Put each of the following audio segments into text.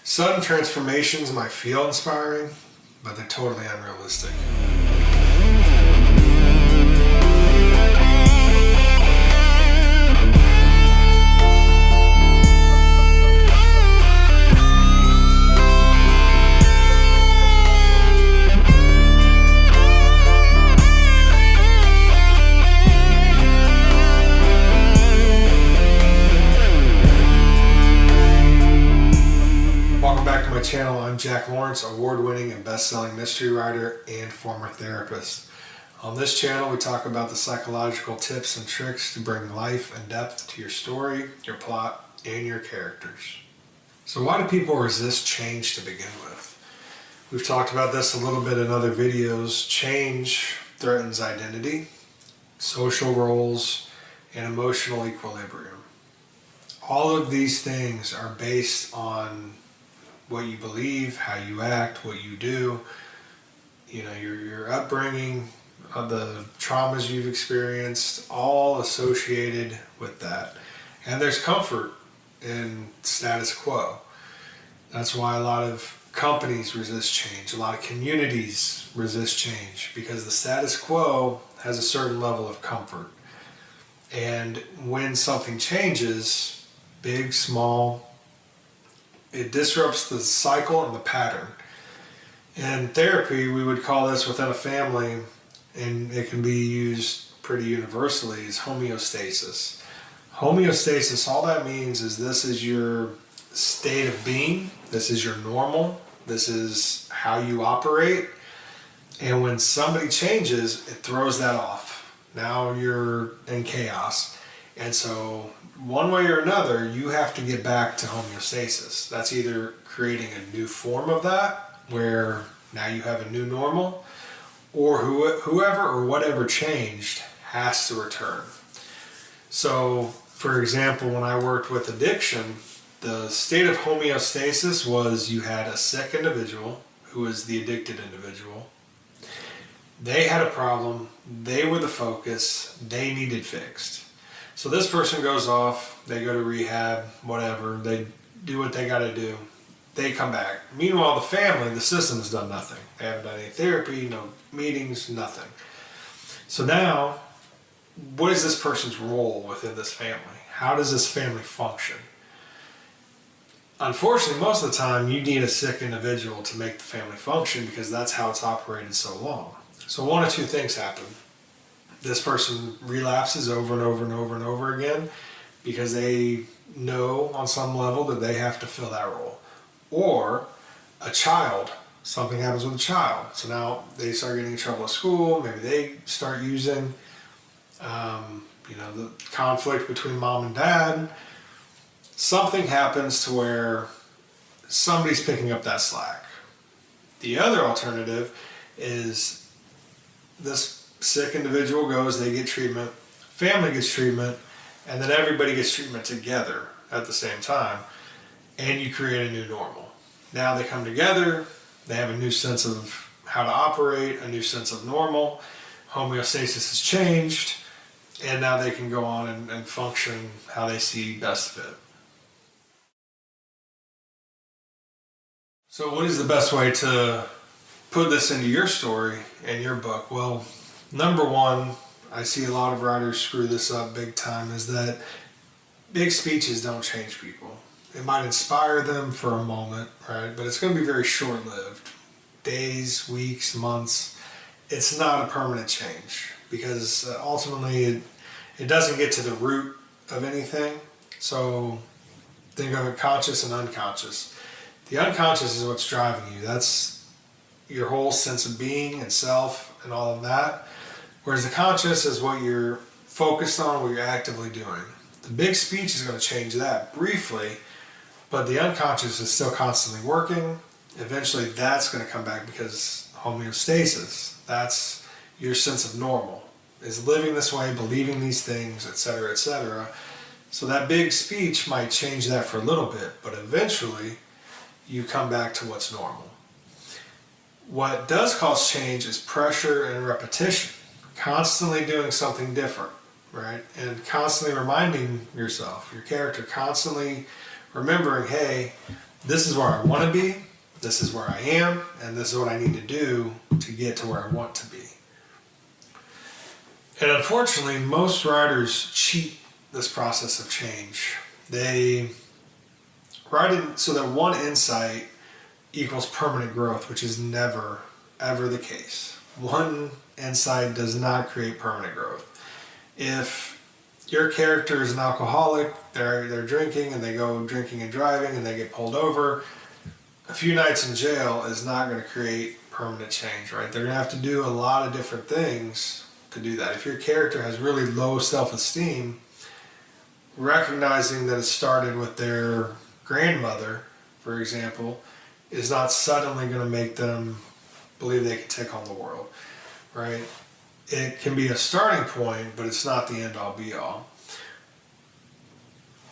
Sudden transformations might feel inspiring, but they're totally unrealistic. Welcome back to my channel. I'm Jack Lawrence, award-winning and best-selling mystery writer and former therapist. On this channel, we talk about the psychological tips and tricks to bring life and depth to your story, your plot, and your characters. So why do people resist change to begin with? We've talked about this a little bit in other videos. Change threatens identity, social roles, and emotional equilibrium. All of these things are based on what you believe, how you act, what you do, your upbringing, the traumas you've experienced, all associated with that. And there's comfort in status quo. That's why a lot of companies resist change, a lot of communities resist change, because the status quo has a certain level of comfort. And when something changes, big, small, it disrupts the cycle and the pattern. In therapy, we would call this within a family, and it can be used pretty universally, is homeostasis. Homeostasis, all that means is this is your state of being, this is your normal, this is how you operate, and when somebody changes, it throws that off. Now you're in chaos. And so one way or another, you have to get back to homeostasis. That's either creating a new form of that, where now you have a new normal, or whoever or whatever changed has to return. So, for example, when I worked with addiction, the state of homeostasis was you had a sick individual who was the addicted individual. They had a problem, they were the focus, they needed fixed. So this person goes off, they go to rehab, whatever, they do what they got to do, they come back. Meanwhile, the family, the system's done nothing. They haven't done any therapy, no meetings, nothing. So now, what is this person's role within this family? How does this family function? Unfortunately, most of the time, you need a sick individual to make the family function, because that's how it's operated so long. So one of two things happen. This person relapses over and over and over and over again because they know on some level that they have to fill that role. Or a child, something happens with a child. So now they start getting in trouble at school, maybe they start using, the conflict between mom and dad. Something happens to where somebody's picking up that slack. The other alternative is this sick individual goes, they get treatment, family gets treatment, and then everybody gets treatment together at the same time, and you create a new normal. Now they come together, they have a new sense of how to operate, a new sense of normal, homeostasis has changed, and now they can go on and function how they see best fit. So what is the best way to put this into your story and your book? Well, number one, I see a lot of writers screw this up big time, is that big speeches don't change people. It might inspire them for a moment, right? But it's going to be very short-lived. Days, weeks, months. It's not a permanent change, because ultimately it doesn't get to the root of anything. So think of it conscious and unconscious. The unconscious is what's driving you. That's your whole sense of being and self and all of that. Whereas the conscious is what you're focused on, what you're actively doing. The big speech is going to change that briefly, but the unconscious is still constantly working. Eventually that's going to come back, because homeostasis, that's your sense of normal, is living this way, believing these things, etc., etc. So that big speech might change that for a little bit, but eventually you come back to what's normal. What does cause change is pressure and repetition. Constantly doing something different, right? And constantly reminding yourself, your character, constantly remembering, hey, this is where I want to be, this is where I am, and this is what I need to do to get to where I want to be. And unfortunately, most writers cheat this process of change. They write in so that one insight equals permanent growth, which is never, ever the case. One insight does not create permanent growth. If your character is an alcoholic, they're drinking and they go drinking and driving and they get pulled over, a few nights in jail is not going to create permanent change, right? They're going to have to do a lot of different things to do that. If your character has really low self-esteem, recognizing that it started with their grandmother, for example, is not suddenly going to make them believe they can take on the world, right? It can be a starting point, but it's not the end-all be-all.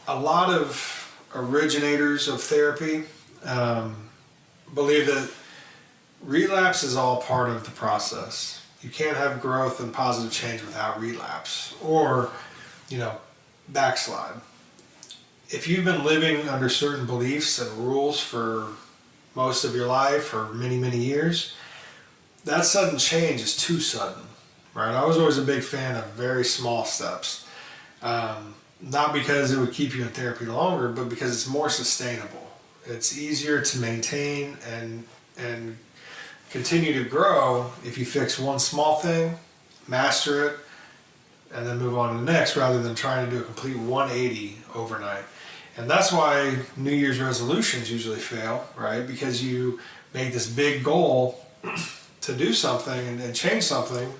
A lot of originators of therapy believe that relapse is all part of the process. You can't have growth and positive change without relapse or, backslide. If you've been living under certain beliefs and rules for most of your life or many, many years, that sudden change is too sudden, right? I was always a big fan of very small steps. Not because it would keep you in therapy longer, but because it's more sustainable. It's easier to maintain and continue to grow if you fix one small thing, master it, and then move on to the next rather than trying to do a complete 180 overnight. And that's why New Year's resolutions usually fail, right? Because you make this big goal to do something and change something,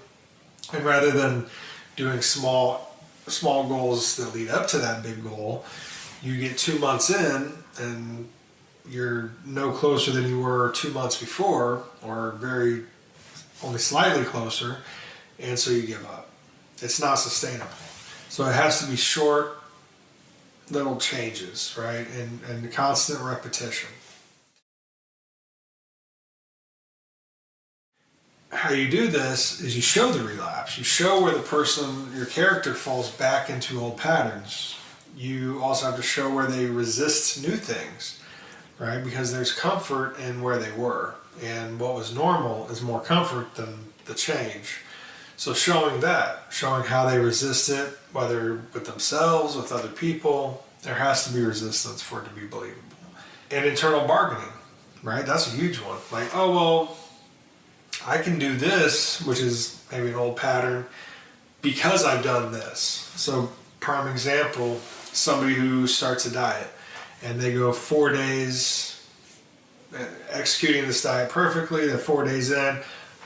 and rather than doing small goals that lead up to that big goal, you get 2 months in and you're no closer than you were 2 months before, or only slightly closer, and so you give up. It's not sustainable. So it has to be short, little changes, right? And constant repetition. How you do this is you show the relapse. You show where your character falls back into old patterns. You also have to show where they resist new things, right? Because there's comfort in where they were. And what was normal is more comfort than the change. So showing how they resist it, whether with themselves, with other people, there has to be resistance for it to be believable. And internal bargaining, right? That's a huge one. Like, oh, well, I can do this, which is maybe an old pattern, because I've done this. So prime example, somebody who starts a diet and they go 4 days executing this diet perfectly, they're 4 days in,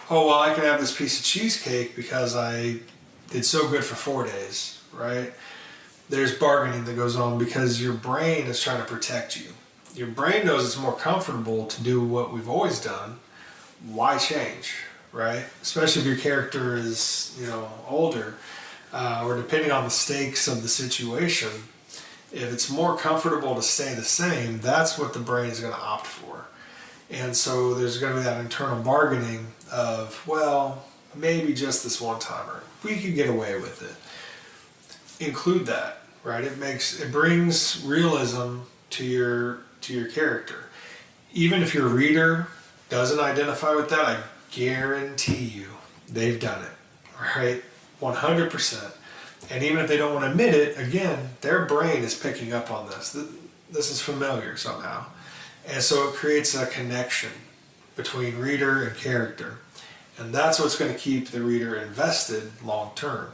oh, well, I can have this piece of cheesecake because I did so good for 4 days, right? There's bargaining that goes on because your brain is trying to protect you. Your brain knows it's more comfortable to do what we've always done. Why change, right? Especially if your character is, older, or depending on the stakes of the situation. If it's more comfortable to stay the same, that's what the brain is going to opt for. And so there's going to be that internal bargaining of, well, maybe just this one time, or we could get away with it. Include that, right? It brings realism to your character. Even if your reader doesn't identify with that, I guarantee you they've done it, right? 100%. And even if they don't want to admit it, again, their brain is picking up on this. This is familiar somehow. And so it creates a connection between reader and character. And that's what's going to keep the reader invested long term.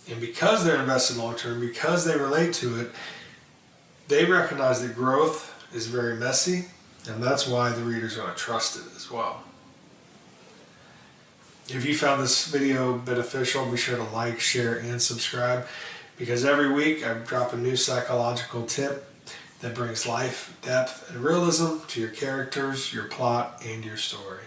And because they're invested long term, because they relate to it, they recognize that growth is very messy, and that's why the reader's going to trust it as well. If you found this video beneficial, be sure to like, share, and subscribe, because every week I drop a new psychological tip that brings life, depth, and realism to your characters, your plot, and your story.